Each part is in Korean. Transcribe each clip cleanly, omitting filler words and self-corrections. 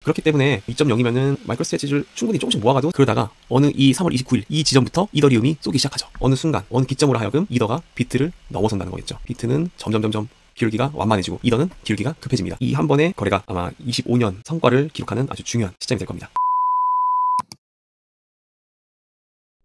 그렇기 때문에 2.0이면은 마이크로스트레치를 충분히 조금씩 모아가도, 그러다가 어느 이 3월 29일 이 지점부터 이더리움이 쏘기 시작하죠. 어느 순간 어느 기점으로 하여금 이더가 비트를 넘어선다는 거겠죠. 비트는 점점 기울기가 완만해지고 이더는 기울기가 급해집니다. 이 한 번의 거래가 아마 25년 성과를 기록하는 아주 중요한 시점이 될 겁니다.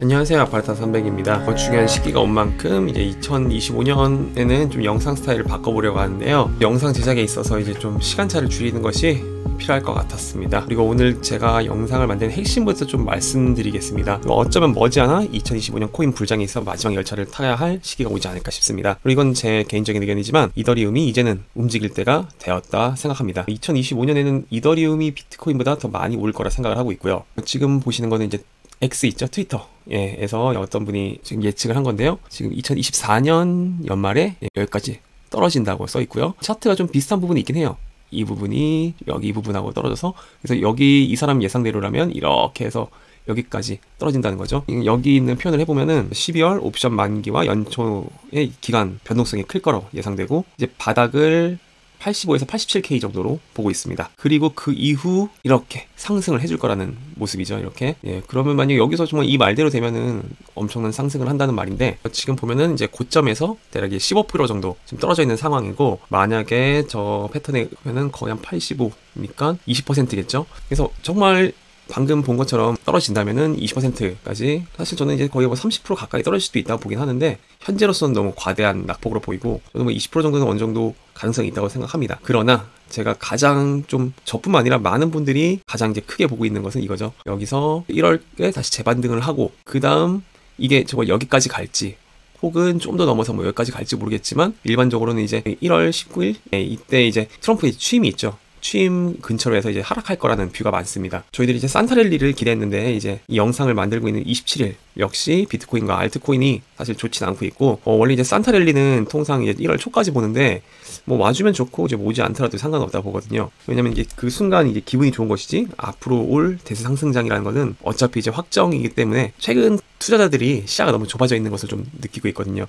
안녕하세요, 아파르타 300입니다. 중요한 시기가 온 만큼 이제 2025년에는 좀 영상 스타일을 바꿔보려고 하는데요. 영상 제작에 있어서 이제 좀 시간차를 줄이는 것이 필요할 것 같았습니다. 그리고 오늘 제가 영상을 만드는 핵심부터 좀 말씀드리겠습니다. 어쩌면 머지않아 2025년 코인 불장에 있어 마지막 열차를 타야 할 시기가 오지 않을까 싶습니다. 그리고 이건 제 개인적인 의견이지만 이더리움이 이제는 움직일 때가 되었다 생각합니다. 2025년에는 이더리움이 비트코인보다 더 많이 올 거라 생각을 하고 있고요. 지금 보시는 거는 이제 X 있죠? 트위터. 에서 어떤 분이 지금 예측을 한 건데요. 지금 2024년 연말에 여기까지 떨어진다고 써 있고요. 차트가 좀 비슷한 부분이 있긴 해요. 이 부분이 여기 이 부분하고 떨어져서, 그래서 여기 이 사람 예상대로라면 이렇게 해서 여기까지 떨어진다는 거죠. 여기 있는 표현을 해보면은 12월 옵션 만기와 연초의 기간 변동성이 클 거라고 예상되고, 이제 바닥을 85에서 87K 정도로 보고 있습니다. 그리고 그 이후 이렇게 상승을 해줄 거라는 모습이죠. 이렇게. 그러면 만약 여기서 정말 이 말대로 되면은 엄청난 상승을 한다는 말인데, 지금 보면은 이제 고점에서 대략 15% 정도 지금 떨어져 있는 상황이고, 만약에 저 패턴에 보면은 거의 한 85니까 20%겠죠. 그래서 정말 방금 본 것처럼 떨어진다면은 20%까지, 사실 저는 이제 거의 30% 가까이 떨어질 수도 있다고 보긴 하는데, 현재로서는 너무 과대한 낙폭으로 보이고, 저는 20% 정도는 어느 정도 가능성이 있다고 생각합니다. 그러나 제가 가장 좀, 저뿐만 아니라 많은 분들이 가장 이제 크게 보고 있는 것은 이거죠. 여기서 1월에 다시 재반등을 하고, 그 다음 이게 정말 여기까지 갈지, 혹은 좀 더 넘어서 여기까지 갈지 모르겠지만, 일반적으로는 이제 1월 19일 이때 이제 트럼프의 취임이 있죠. 취임 근처로 해서 이제 하락할 거라는 뷰가 많습니다. 저희들이 이제 산타랠리를 기대했는데, 이제 이 영상을 만들고 있는 27일 역시 비트코인과 알트코인이 사실 좋진 않고 있고, 원래 이제 산타랠리는 통상 이제 1월 초까지 보는데, 와주면 좋고 이제 오지 않더라도 상관없다 보거든요. 왜냐면 이게 그 순간 이제 기분이 좋은 것이지, 앞으로 올 대세 상승장이라는 거는 어차피 이제 확정이기 때문에, 최근 투자자들이 시야가 너무 좁아져 있는 것을 좀 느끼고 있거든요.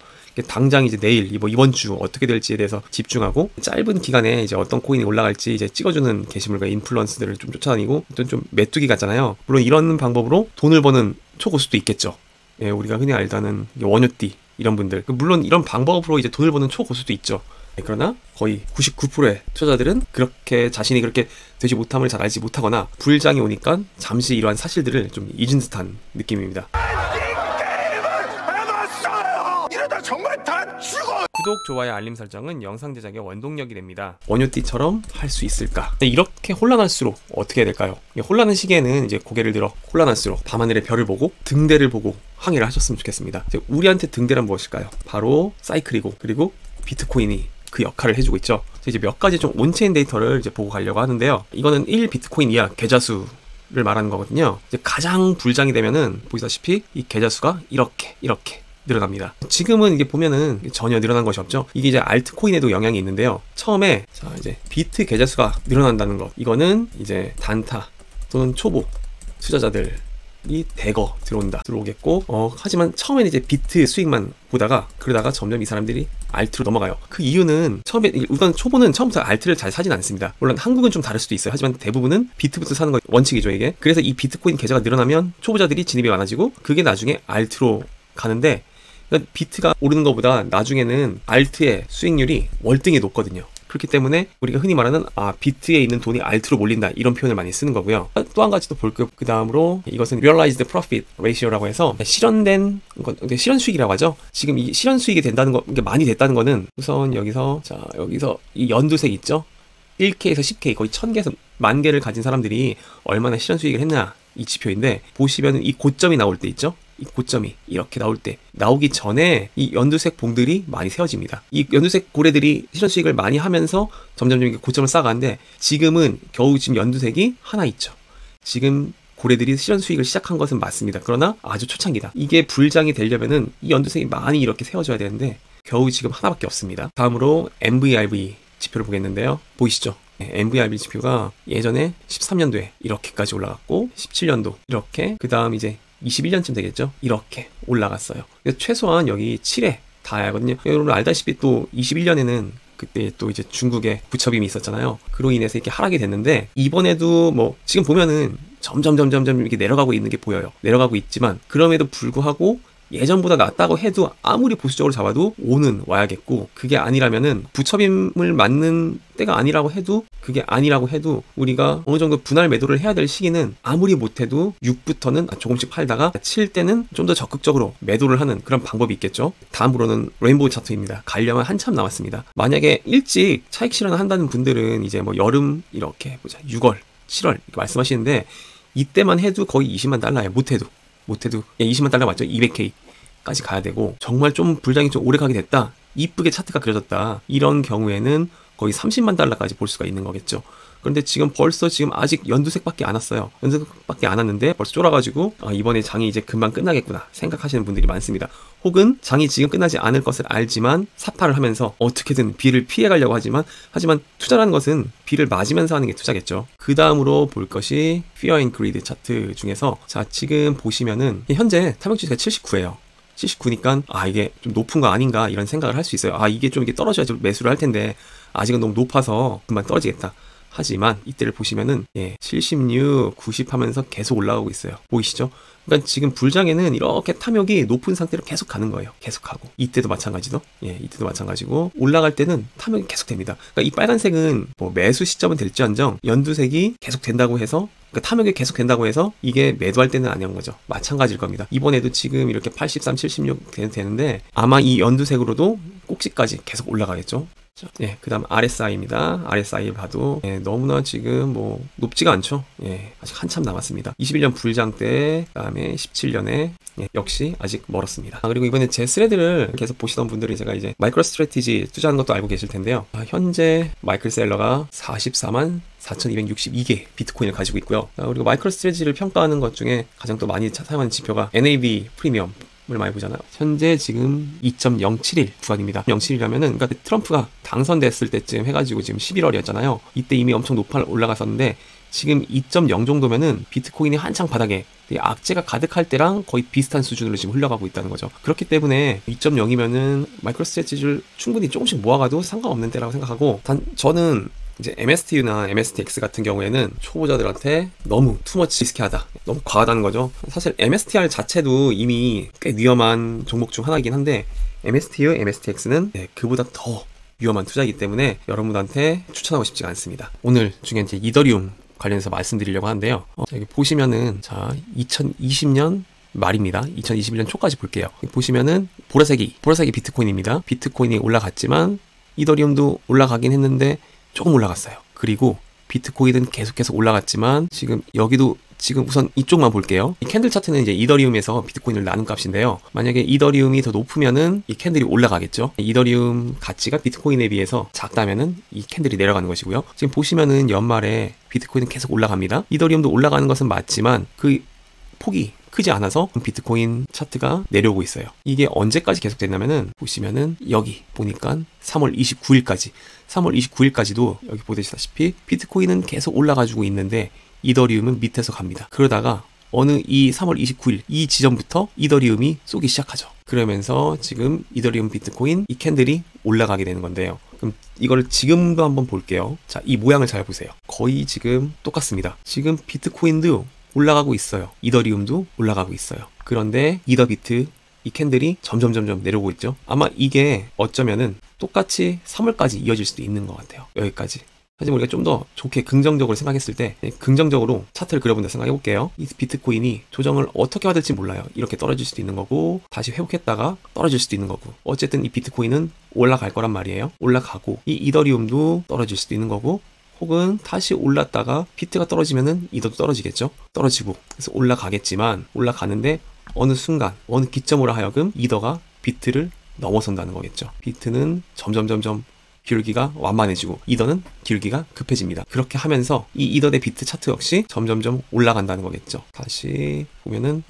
당장 이제 내일, 이번 주 어떻게 될지에 대해서 집중하고, 짧은 기간에 이제 어떤 코인이 올라갈지 이제 찍어주는 게시물과 인플루언스들을 좀 쫓아다니고, 어떤 좀 메뚜기 같잖아요. 물론 이런 방법으로 돈을 버는 초고수도 있겠죠. 우리가 흔히 알다는 원효띠 이런 분들, 물론 이런 방법으로 이제 돈을 버는 초고수도 있죠. 그러나 거의 99%의 투자자들은 그렇게 자신이 그렇게 되지 못함을 잘 알지 못하거나, 불장이 오니까 잠시 이러한 사실들을 좀 잊은 듯한 느낌입니다. 이러다 정말 다 죽어! 구독, 좋아요, 알림 설정은 영상 제작의 원동력이 됩니다. 원효띠처럼 할 수 있을까? 이렇게 혼란할수록 어떻게 해야 될까요? 혼란한 시기에는 이제 고개를 들어 혼란할수록 밤하늘의 별을 보고 등대를 보고 항해를 하셨으면 좋겠습니다. 우리한테 등대란 무엇일까요? 바로 사이클이고, 그리고 비트코인이 그 역할을 해주고 있죠. 이제 몇 가지 좀 온체인 데이터를 이제 보고 가려고 하는데요. 이거는 1 비트코인 이하 계좌수를 말하는 거거든요. 이제 가장 불장이 되면은 보시다시피 이 계좌수가 이렇게 늘어납니다. 지금은 이게 보면은 전혀 늘어난 것이 없죠. 이게 이제 알트코인에도 영향이 있는데요. 처음에 이제 비트 계좌수가 늘어난다는 것, 이거는 이제 단타 또는 초보 투자자들이 대거 들어오겠고, 하지만 처음에는 이제 비트 수익만 보다가, 그러다가 점점 이 사람들이 알트로 넘어가요. 그 이유는, 처음에 우선 초보는 처음부터 알트를 잘 사진 않습니다. 물론 한국은 좀 다를 수도 있어요. 하지만 대부분은 비트부터 사는 거 원칙이죠, 이게. 그래서 이 비트코인 계좌가 늘어나면 초보자들이 진입이 많아지고, 그게 나중에 알트로 가는데, 그러니까 비트가 오르는 것보다 나중에는 알트의 수익률이 월등히 높거든요. 그렇기 때문에 우리가 흔히 말하는 비트에 있는 돈이 알트로 몰린다, 이런 표현을 많이 쓰는 거고요. 또 한 가지 더 볼게요. 그 다음으로 이것은 Realized Profit Ratio라고 해서 실현된 실현 수익이라고 하죠. 지금 이 실현 수익이 된다는 거, 이게 많이 됐다는 거는, 우선 여기서 이 연두색 있죠? 1K에서 10K, 거의 1000개에서 10,000개를 가진 사람들이 얼마나 실현 수익을 했나, 이 지표인데, 보시면 이 고점이 나올 때 있죠? 이 고점이 이렇게 나오기 전에 이 연두색 봉들이 많이 세워집니다. 이 연두색 고래들이 실현 수익을 많이 하면서 점점 고점을 쌓아가는데, 지금은 겨우 지금 연두색이 하나 있죠. 지금 고래들이 실현 수익을 시작한 것은 맞습니다. 그러나 아주 초창기다. 이게 불장이 되려면은 이 연두색이 많이 이렇게 세워져야 되는데, 겨우 지금 하나밖에 없습니다. 다음으로 MVRV 지표를 보겠는데요. 보이시죠? MVRV 지표가 예전에 13년도에 이렇게까지 올라갔고, 17년도 이렇게, 그 다음 이제 21년쯤 되겠죠? 이렇게 올라갔어요. 최소한 여기 7에 닿아야 하거든요. 여러분 알다시피 또 21년에는 그때 또 이제 중국에 부처빔이 있었잖아요. 그로 인해서 이렇게 하락이 됐는데, 이번에도 뭐 지금 보면은 점점 이렇게 내려가고 있는 게 보여요. 내려가고 있지만 그럼에도 불구하고 예전보다 낫다고 해도 아무리 보수적으로 잡아도 5는 와야겠고, 그게 아니라면은 부처빔을 맞는 때가 아니라고 해도, 그게 아니라고 해도 우리가 어느 정도 분할 매도를 해야 될 시기는 아무리 못해도 6부터는 조금씩 팔다가 7 때는 좀 더 적극적으로 매도를 하는 그런 방법이 있겠죠. 다음으로는 레인보우 차트입니다. 가려면 한참 남았습니다. 만약에 일찍 차익 실현을 한다는 분들은 이제 뭐 여름 이렇게 보자 6월 7월 이렇게 말씀하시는데, 이때만 해도 거의 20만 달러예요. 못해도 20만 달러 맞죠? 200K까지 가야 되고, 정말 좀 불장이 좀 오래 가게 됐다, 이쁘게 차트가 그려졌다, 이런 경우에는 거의 30만 달러까지 볼 수가 있는 거겠죠. 그런데 지금 벌써 아직 연두색밖에 안 왔어요. 연두색밖에 안 왔는데 벌써 쫄아가지고 이번에 장이 이제 금방 끝나겠구나 생각하시는 분들이 많습니다. 혹은 장이 지금 끝나지 않을 것을 알지만 사파를 하면서 어떻게든 비를 피해가려고 하지만 투자라는 것은 비를 맞으면서 하는 게 투자겠죠. 그 다음으로 볼 것이 Fear and Greed 차트 중에서, 자 지금 보시면은 현재 탐욕지수가 79예요. 79니까 이게 좀 높은 거 아닌가 이런 생각을 할 수 있어요. 이게 좀 이렇게 떨어져야 좀 매수를 할 텐데 아직은 너무 높아서 금방 떨어지겠다. 하지만 이때를 보시면은 76, 90 하면서 계속 올라가고 있어요. 보이시죠? 그러니까 지금 불장에는 이렇게 탐욕이 높은 상태로 계속 가는 거예요. 계속하고. 이때도 마찬가지죠. 이때도 마찬가지고, 올라갈 때는 탐욕이 계속 됩니다. 그러니까 이 빨간색은 뭐 매수 시점은 될지언정 연두색이 계속 된다고 해서, 그러니까 탐욕이 계속 된다고 해서 이게 매도할 때는 아니한 거죠. 마찬가지일 겁니다. 이번에도 지금 이렇게 83, 76 되는데 아마 이 연두색으로도 꼭지까지 계속 올라가겠죠. 그 다음 RSI입니다. RSI 봐도 너무나 지금 뭐 높지가 않죠. 아직 한참 남았습니다. 21년 불장 때, 그 다음에 17년에 역시 아직 멀었습니다. 그리고 이번에 제 스레드를 계속 보시던 분들이, 제가 이제 마이크로 스트래티지 투자하는 것도 알고 계실 텐데요. 현재 마이클 셀러가 44만 4,262개 비트코인을 가지고 있고요. 그리고 마이크로 스트래티지를 평가하는 것 중에 가장 또 많이 사용하는 지표가 NAV 프리미엄 을 많이 보잖아요. 현재 지금 2.071 구간입니다. 071이라면은, 그러니까 트럼프가 당선됐을 때쯤 해가지고 지금 11월이었잖아요. 이때 이미 엄청 높아 올라갔었는데, 지금 2.0 정도면은 비트코인이 한창 바닥에 악재가 가득할 때랑 거의 비슷한 수준으로 지금 흘러가고 있다는 거죠. 그렇기 때문에 2.0이면은 마이크로 스트래티지를 충분히 조금씩 모아가도 상관없는 때라고 생각하고, 단 저는 이제 MSTU나 MSTX 같은 경우에는 초보자들한테 너무 투머치 리스키하다, 너무 과하다는 거죠. 사실 MSTR 자체도 이미 꽤 위험한 종목 중 하나이긴 한데, MSTU, MSTX는 그보다 더 위험한 투자이기 때문에 여러분한테 추천하고 싶지가 않습니다. 오늘 중에 이제 이더리움 관련해서 말씀드리려고 하는데요. 여기 보시면은, 자 2020년 말입니다. 2021년 초까지 볼게요. 보시면은 보라색이 비트코인입니다. 비트코인이 올라갔지만 이더리움도 올라가긴 했는데 조금 올라갔어요. 그리고 비트코인은 계속해서 올라갔지만, 지금 여기도 지금 우선 이쪽만 볼게요. 이 캔들 차트는 이제 이더리움에서 비트코인을 나눈 값인데요. 만약에 이더리움이 더 높으면은 이 캔들이 올라가겠죠. 이더리움 가치가 비트코인에 비해서 작다면은 이 캔들이 내려가는 것이고요. 지금 보시면은 연말에 비트코인은 계속 올라갑니다. 이더리움도 올라가는 것은 맞지만 그 폭이 크지 않아서 비트코인 차트가 내려오고 있어요. 이게 언제까지 계속 됐냐면은, 보시면은 여기 보니까 3월 29일까지도 여기 보시다시피 비트코인은 계속 올라가지고 있는데 이더리움은 밑에서 갑니다. 그러다가 어느 이 3월 29일 이 지점부터 이더리움이 쏘기 시작하죠. 그러면서 지금 이더리움 비트코인 이 캔들이 올라가게 되는 건데요. 그럼 이걸 지금도 한번 볼게요. 자, 이 모양을 잘 보세요. 거의 지금 똑같습니다. 지금 비트코인도 올라가고 있어요. 이더리움도 올라가고 있어요. 그런데 이더비트 이 캔들이 점점 내려오고 있죠. 아마 이게 어쩌면은 똑같이 3월까지 이어질 수도 있는 것 같아요. 여기까지. 하지만 우리가 좀 더 좋게 긍정적으로 생각했을 때, 긍정적으로 차트를 그려본다 생각해 볼게요. 이 비트코인이 조정을 어떻게 받을지 몰라요. 이렇게 떨어질 수도 있는 거고, 다시 회복했다가 떨어질 수도 있는 거고, 어쨌든 이 비트코인은 올라갈 거란 말이에요. 올라가고, 이 이더리움도 떨어질 수도 있는 거고, 혹은 다시 올랐다가 비트가 떨어지면은 이더도 떨어지겠죠. 떨어지고, 그래서 올라가겠지만, 올라가는데 어느 순간, 어느 기점으로 하여금 이더가 비트를 넘어선다는 거겠죠. 비트는 점점 기울기가 완만해지고 이더는 기울기가 급해집니다. 그렇게 하면서 이 이더 대 비트 차트 역시 점점 올라간다는 거겠죠. 다시 보면은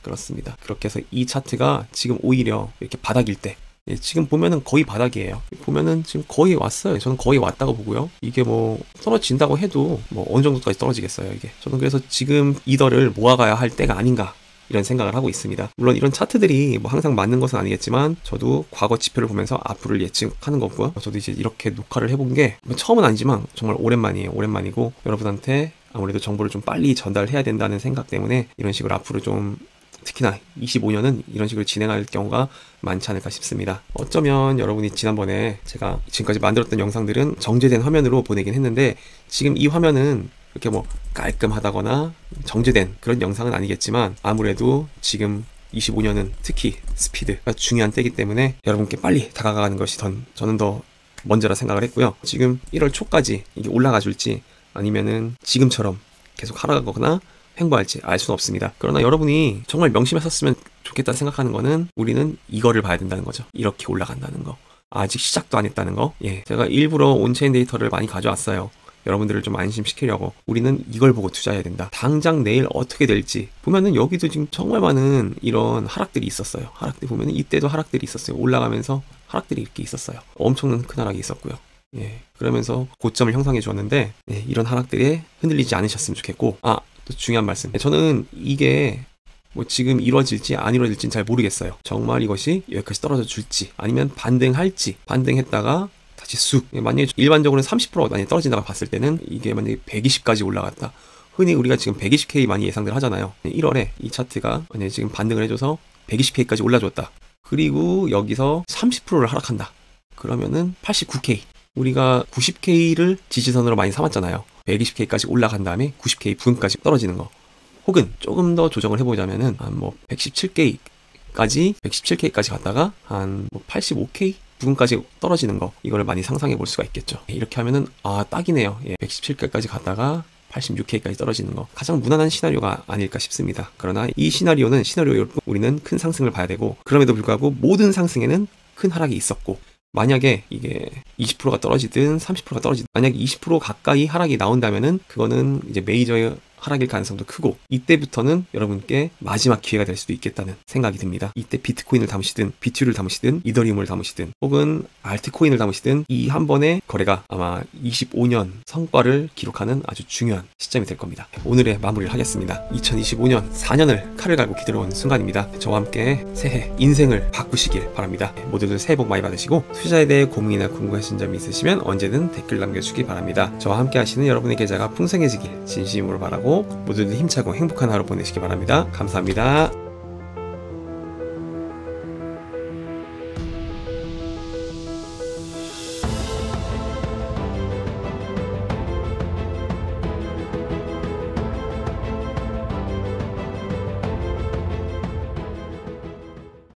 그렇습니다. 그렇게 해서 이 차트가 지금 오히려 이렇게 바닥일 때, 지금 보면은 거의 바닥이에요. 보면은 지금 거의 왔어요. 저는 거의 왔다고 보고요. 이게 뭐 떨어진다고 해도 뭐 어느 정도까지 떨어지겠어요, 이게. 저는 그래서 지금 이더를 모아가야 할 때가 아닌가 이런 생각을 하고 있습니다. 물론 이런 차트들이 뭐 항상 맞는 것은 아니겠지만 저도 과거 지표를 보면서 앞으로를 예측하는 거고요. 저도 이제 이렇게 녹화를 해본 게 처음은 아니지만 정말 오랜만이에요. 오랜만이고 여러분한테 아무래도 정보를 좀 빨리 전달해야 된다는 생각 때문에 이런 식으로 앞으로 좀 특히나 25년은 이런 식으로 진행할 경우가 많지 않을까 싶습니다. 어쩌면 여러분이 지난번에 제가 지금까지 만들었던 영상들은 정제된 화면으로 보내긴 했는데 지금 이 화면은 이렇게 뭐 깔끔하다거나 정제된 그런 영상은 아니겠지만 아무래도 지금 25년은 특히 스피드가 중요한 때이기 때문에 여러분께 빨리 다가가는 것이 저는 더 먼저라 생각을 했고요. 지금 1월 초까지 이게 올라가 줄지 아니면은 지금처럼 계속 하락하거나 횡보할지 알 수는 없습니다. 그러나 여러분이 정말 명심했었으면 좋겠다 생각하는 거는 우리는 이거를 봐야 된다는 거죠. 이렇게 올라간다는 거. 아직 시작도 안 했다는 거. 제가 일부러 온체인 데이터를 많이 가져왔어요. 여러분들을 좀 안심시키려고. 우리는 이걸 보고 투자해야 된다. 당장 내일 어떻게 될지 보면은 여기도 지금 정말 많은 이런 하락들이 있었어요. 하락들 보면은 이때도 하락들이 있었어요. 올라가면서 하락들이 이렇게 있었어요. 엄청난 큰 하락이 있었고요. 그러면서 고점을 형성해 주었는데 이런 하락들에 흔들리지 않으셨으면 좋겠고, 또 중요한 말씀. 저는 이게 뭐 지금 이루어질지 안 이루어질지는 잘 모르겠어요. 정말 이것이 여기까지 떨어져 줄지 아니면 반등할지, 반등했다가 다시 쑥, 만약에 일반적으로는 30% 만약에 떨어진다고 봤을 때는 이게 만약에 120까지 올라갔다. 흔히 우리가 지금 120K 많이 예상들 하잖아요. 1월에 이 차트가 만약에 지금 반등을 해줘서 120K까지 올라줬다. 그리고 여기서 30%를 하락한다. 그러면은 89K. 우리가 90K를 지지선으로 많이 삼았잖아요. 120K까지 올라간 다음에 90K 부근까지 떨어지는 거. 혹은 조금 더 조정을 해보자면은 한 뭐 117K까지 갔다가 한 뭐 85K 부근까지 떨어지는 거. 이걸 많이 상상해 볼 수가 있겠죠. 이렇게 하면은 딱이네요. 117K까지 갔다가 86K까지 떨어지는 거. 가장 무난한 시나리오가 아닐까 싶습니다. 그러나 이 시나리오는 시나리오일 뿐 우리는 큰 상승을 봐야 되고, 그럼에도 불구하고 모든 상승에는 큰 하락이 있었고, 만약에 이게 20%가 떨어지든 30%가 떨어지든 만약에 20% 가까이 하락이 나온다면은 그거는 이제 메이저의 하락일 가능성도 크고, 이때부터는 여러분께 마지막 기회가 될 수도 있겠다는 생각이 듭니다. 이때 비트코인을 담으시든 비트를 담으시든 이더리움을 담으시든 혹은 알트코인을 담으시든 이 한 번의 거래가 아마 25년 성과를 기록하는 아주 중요한 시점이 될 겁니다. 오늘의 마무리를 하겠습니다. 2025년 4년을 칼을 갈고 기다려온 순간입니다. 저와 함께 새해 인생을 바꾸시길 바랍니다. 모두들 새해 복 많이 받으시고, 투자에 대해 고민이나 궁금하신 점이 있으시면 언제든 댓글 남겨주시기 바랍니다. 저와 함께 하시는 여러분의 계좌가 풍성해지길 진심으로 바라고 모두들 힘차고 행복한 하루 보내시기 바랍니다. 감사합니다.